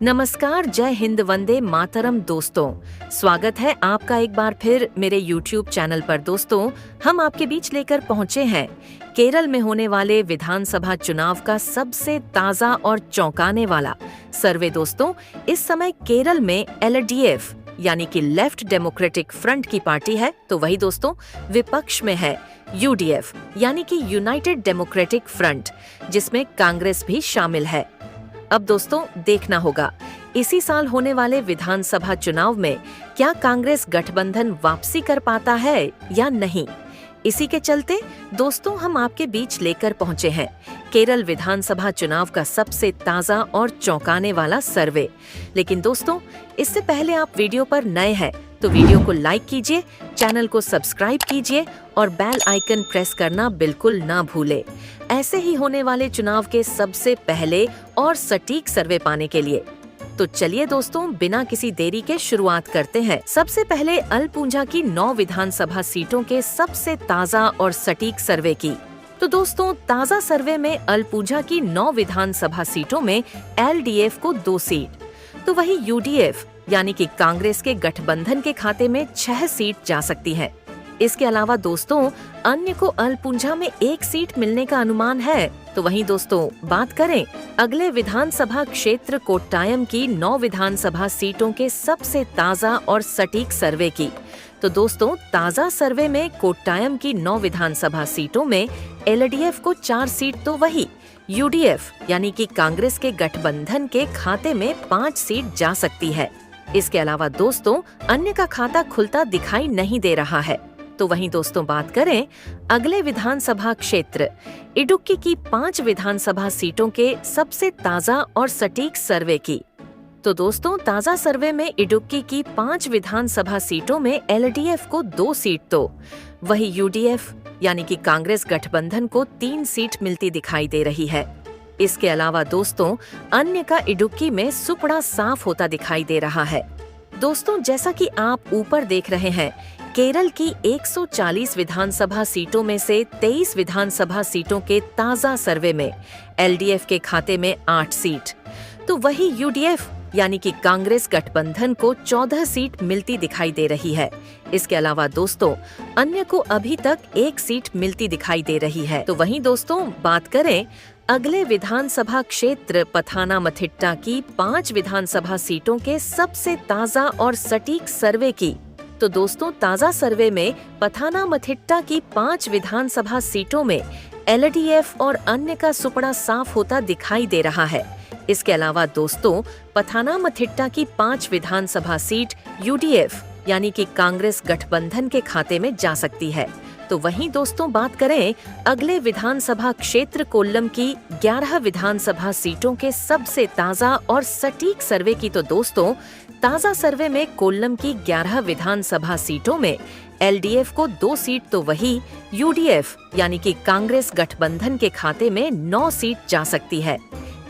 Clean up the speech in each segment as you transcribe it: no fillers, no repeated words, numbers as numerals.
नमस्कार, जय हिंद, वंदे मातरम दोस्तों। स्वागत है आपका एक बार फिर मेरे YouTube चैनल पर। दोस्तों, हम आपके बीच लेकर पहुंचे हैं केरल में होने वाले विधानसभा चुनाव का सबसे ताज़ा और चौंकाने वाला सर्वे। दोस्तों, इस समय केरल में LDF यानी कि लेफ्ट डेमोक्रेटिक फ्रंट की पार्टी है, तो वही दोस्तों विपक्ष में है UDF यानी कि यूनाइटेड डेमोक्रेटिक फ्रंट, जिसमें कांग्रेस भी शामिल है। अब दोस्तों देखना होगा इसी साल होने वाले विधानसभा चुनाव में क्या कांग्रेस गठबंधन वापसी कर पाता है या नहीं। इसी के चलते दोस्तों हम आपके बीच लेकर पहुंचे हैं केरल विधानसभा चुनाव का सबसे ताज़ा और चौंकाने वाला सर्वे। लेकिन दोस्तों, इससे पहले आप वीडियो पर नए हैं तो वीडियो को लाइक कीजिए, चैनल को सब्सक्राइब कीजिए और बेल आइकन प्रेस करना बिल्कुल ना भूले, ऐसे ही होने वाले चुनाव के सबसे पहले और सटीक सर्वे पाने के लिए। तो चलिए दोस्तों, बिना किसी देरी के शुरुआत करते हैं। सबसे पहले अलपुझा की 9 विधानसभा सीटों के सबसे ताज़ा और सटीक सर्वे की। तो दोस्तों, ताज़ा सर्वे में अलपुझा की 9 विधानसभा सीटों में LDF को 2 सीट, तो वही UDF यानी कि कांग्रेस के गठबंधन के खाते में 6 सीट जा सकती है। इसके अलावा दोस्तों अन्य को अलपुझा में 1 सीट मिलने का अनुमान है। तो वहीं दोस्तों बात करें अगले विधानसभा क्षेत्र कोट्टायम की 9 विधानसभा सीटों के सबसे ताज़ा और सटीक सर्वे की। तो दोस्तों ताज़ा सर्वे में कोट्टायम की 9 विधानसभा सीटों में LDF को 4 सीट, तो वही UDF यानी कि कांग्रेस के गठबंधन के खाते में 5 सीट जा सकती है। इसके अलावा दोस्तों अन्य का खाता खुलता दिखाई नहीं दे रहा है। तो वहीं दोस्तों बात करें अगले विधानसभा क्षेत्र इडुक्की की 5 विधानसभा सीटों के सबसे ताज़ा और सटीक सर्वे की। तो दोस्तों ताज़ा सर्वे में इडुक्की की 5 विधानसभा सीटों में LDF को 2 सीट, तो वही UDF यानी कि कांग्रेस गठबंधन को 3 सीट मिलती दिखाई दे रही है। इसके अलावा दोस्तों अन्य का इडुक्की में सुपड़ा साफ होता दिखाई दे रहा है। दोस्तों जैसा कि आप ऊपर देख रहे हैं, केरल की 140 विधानसभा सीटों में से 23 विधानसभा सीटों के ताज़ा सर्वे में LDF के खाते में 8 सीट, तो वही UDF यानी कि कांग्रेस गठबंधन को 14 सीट मिलती दिखाई दे रही है। इसके अलावा दोस्तों अन्य को अभी तक 1 सीट मिलती दिखाई दे रही है। तो वहीं दोस्तों बात करें अगले विधानसभा क्षेत्र पथानामथिट्टा की 5 विधानसभा सीटों के सबसे ताज़ा और सटीक सर्वे की। तो दोस्तों ताज़ा सर्वे में पथानामथिट्टा की 5 विधानसभा सीटों में LDF और अन्य का सुपड़ा साफ होता दिखाई दे रहा है। इसके अलावा दोस्तों पथानामथिट्टा की 5 विधानसभा सीट UDF यानी कि कांग्रेस गठबंधन के खाते में जा सकती है। तो वहीं दोस्तों बात करें अगले विधानसभा क्षेत्र कोल्लम की 11 विधानसभा सीटों के सबसे ताज़ा और सटीक सर्वे की। तो दोस्तों ताज़ा सर्वे में कोल्लम की 11 विधानसभा सीटों में LDF को 2 सीट, तो वही UDF यानी कि कांग्रेस गठबंधन के खाते में 9 सीट जा सकती है।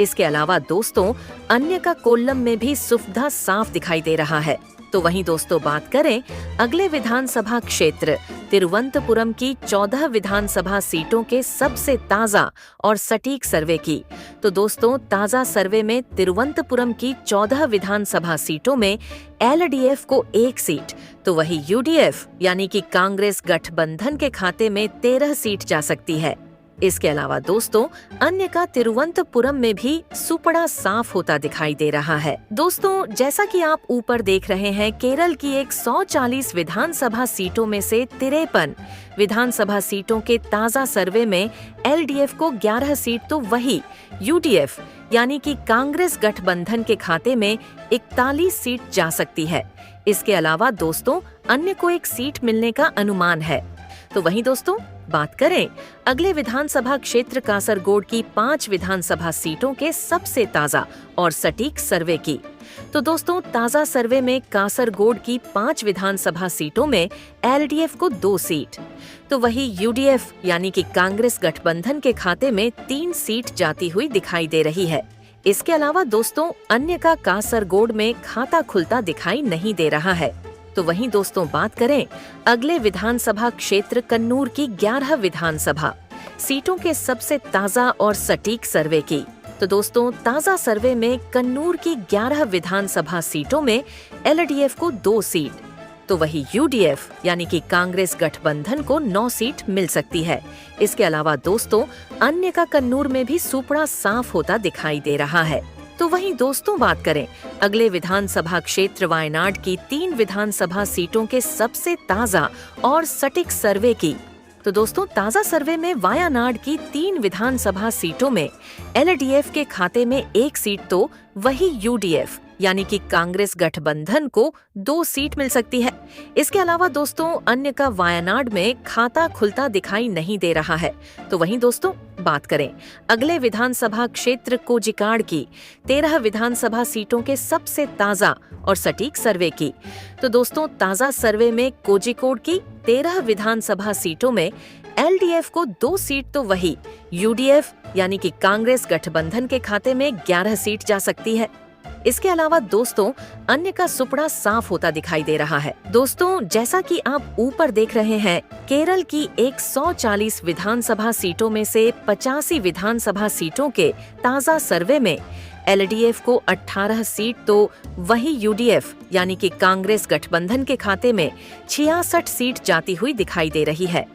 इसके अलावा दोस्तों अन्य का कोल्लम में भी सुफधा साफ दिखाई दे रहा है। तो वहीं दोस्तों बात करें अगले विधानसभा क्षेत्र तिरुवनंतपुरम की 14 विधानसभा सीटों के सबसे ताज़ा और सटीक सर्वे की। तो दोस्तों ताज़ा सर्वे में तिरुवनंतपुरम की 14 विधानसभा सीटों में LDF को 1 सीट, तो वही UDF यानी कि कांग्रेस गठबंधन के खाते में 13 सीट जा सकती है। इसके अलावा दोस्तों अन्य का तिरुवनंतपुरम में भी सुपड़ा साफ होता दिखाई दे रहा है। दोस्तों जैसा कि आप ऊपर देख रहे हैं, केरल की 140 विधानसभा सीटों में से 53 विधानसभा सीटों के ताज़ा सर्वे में LDF को 11 सीट, तो वही UDF यानी कि कांग्रेस गठबंधन के खाते में 41 सीट जा सकती है। इसके अलावा दोस्तों अन्य को 1 सीट मिलने का अनुमान है। तो वहीं दोस्तों बात करें अगले विधानसभा क्षेत्र कासरगोड की 5 विधानसभा सीटों के सबसे ताज़ा और सटीक सर्वे की। तो दोस्तों ताज़ा सर्वे में कासरगोड की 5 विधानसभा सीटों में LDF को 2 सीट, तो वही UDF यानी कि कांग्रेस गठबंधन के खाते में 3 सीट जाती हुई दिखाई दे रही है। इसके अलावा दोस्तों अन्य का कासरगोड में खाता खुलता दिखाई नहीं दे रहा है। तो वहीं दोस्तों बात करें अगले विधानसभा क्षेत्र कन्नूर की 11 विधानसभा सीटों के सबसे ताज़ा और सटीक सर्वे की। तो दोस्तों ताजा सर्वे में कन्नूर की 11 विधानसभा सीटों में एलडीएफ को 2 सीट, तो वही यूडीएफ यानी कि कांग्रेस गठबंधन को 9 सीट मिल सकती है। इसके अलावा दोस्तों अन्य का कन्नूर में भी सुपड़ा साफ होता दिखाई दे रहा है। तो वहीं दोस्तों बात करें अगले विधानसभा क्षेत्र वायनाड की 3 विधानसभा सीटों के सबसे ताजा और सटीक सर्वे की, तो दोस्तों ताजा सर्वे में वायनाड की 3 विधानसभा सीटों में एलडीएफ के खाते में 1 सीट, तो वही यूडीएफ यानी कि कांग्रेस गठबंधन को 2 सीट मिल सकती है। इसके अलावा दोस्तों अन्य का वायनाड में खाता खुलता दिखाई नहीं दे रहा है। तो वहीं दोस्तों बात करें अगले विधानसभा क्षेत्र कोजिकाड़ की 13 विधानसभा सीटों के सबसे ताजा और सटीक सर्वे की, तो दोस्तों ताजा सर्वे में कोजिकोड की 13 विधानसभा सीटों में एलडीएफ को 2 सीट, तो वही यूडीएफ यानी कि कांग्रेस गठबंधन के खाते में 11 सीट जा सकती है। इसके अलावा दोस्तों अन्य का सुपड़ा साफ होता दिखाई दे रहा है। दोस्तों जैसा कि आप ऊपर देख रहे हैं, केरल की 140 विधानसभा सीटों में से 85 विधानसभा सीटों के ताजा सर्वे में एलडीएफ को 18 सीट, तो वही यूडीएफ यानी कि कांग्रेस गठबंधन के खाते में 66 सीट जाती हुई दिखाई दे रही है।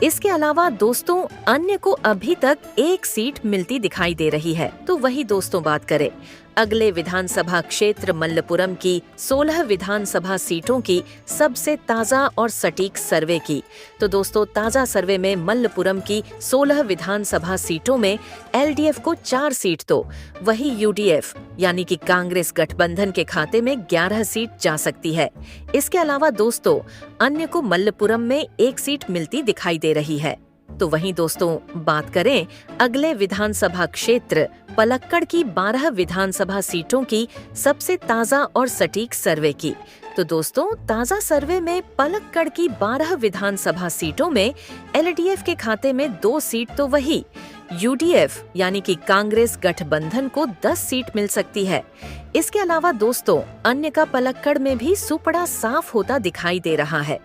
इसके अलावा दोस्तों अन्य को अभी तक 1 सीट मिलती दिखाई दे रही है। तो वही दोस्तों बात करें अगले विधानसभा क्षेत्र मल्लपुरम की 16 विधानसभा सीटों की सबसे ताजा और सटीक सर्वे की, तो दोस्तों ताजा सर्वे में मल्लपुरम की 16 विधानसभा सीटों में एलडीएफ को 4 सीट, तो वही यूडीएफ यानी कि कांग्रेस गठबंधन के खाते में 11 सीट जा सकती है। इसके अलावा दोस्तों अन्य को मल्लपुरम में 1 सीट मिलती दिखाई दे रही है। तो वहीं दोस्तों बात करें अगले विधानसभा क्षेत्र पलक्कड़ की 12 विधानसभा सीटों की सबसे ताजा और सटीक सर्वे की, तो दोस्तों ताजा सर्वे में पलक्कड़ की 12 विधानसभा सीटों में एलडीएफ के खाते में 2 सीट, तो वही यूडीएफ यानी कि कांग्रेस गठबंधन को 10 सीट मिल सकती है। इसके अलावा दोस्तों अन्य का पलक्कड़ में भी सुपड़ा साफ होता दिखाई दे रहा है।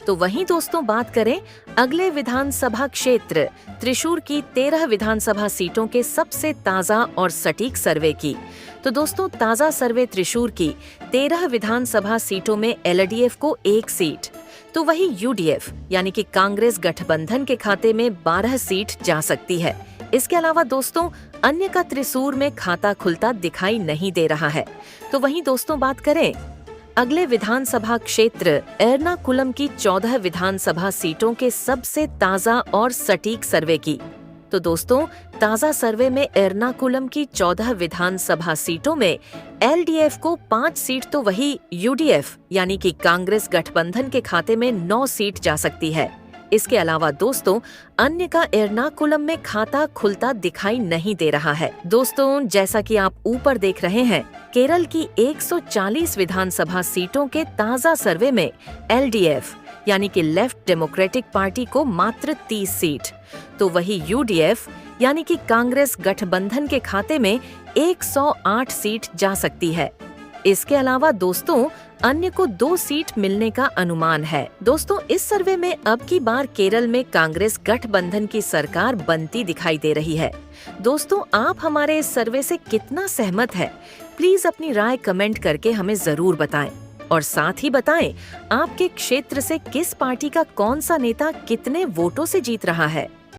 तो वहीं दोस्तों बात करें अगले विधानसभा क्षेत्र त्रिशूर की 13 विधानसभा सीटों के सबसे ताजा और सटीक सर्वे की, तो दोस्तों ताजा सर्वे त्रिशूर की 13 विधानसभा सीटों में एलडीएफ को 1 सीट, तो वही यूडीएफ यानी कि कांग्रेस गठबंधन के खाते में 12 सीट जा सकती है। इसके अलावा दोस्तों अन्य का त्रिशूर में खाता खुलता दिखाई नहीं दे रहा है। तो वहीं दोस्तों बात करें अगले विधानसभा क्षेत्र एर्नाकुलम की 14 विधानसभा सीटों के सबसे ताजा और सटीक सर्वे की, तो दोस्तों ताजा सर्वे में एर्नाकुलम की 14 विधानसभा सीटों में एलडीएफ को 5 सीट, तो वही यूडीएफ यानी कि कांग्रेस गठबंधन के खाते में 9 सीट जा सकती है। इसके अलावा दोस्तों अन्य का एर्नाकुलम में खाता खुलता दिखाई नहीं दे रहा है। दोस्तों जैसा कि आप ऊपर देख रहे हैं, केरल की 140 विधानसभा सीटों के ताजा सर्वे में एलडीएफ यानी कि लेफ्ट डेमोक्रेटिक पार्टी को मात्र 30 सीट, तो वही यूडीएफ यानी कि कांग्रेस गठबंधन के खाते में 108 सीट जा सकती है। इसके अलावा दोस्तों अन्य को 2 सीट मिलने का अनुमान है। दोस्तों इस सर्वे में अब की बार केरल में कांग्रेस गठबंधन की सरकार बनती दिखाई दे रही है। दोस्तों आप हमारे इस सर्वे से कितना सहमत है, प्लीज अपनी राय कमेंट करके हमें जरूर बताएं और साथ ही बताएं आपके क्षेत्र से किस पार्टी का कौन सा नेता कितने वोटों से जीत रहा है।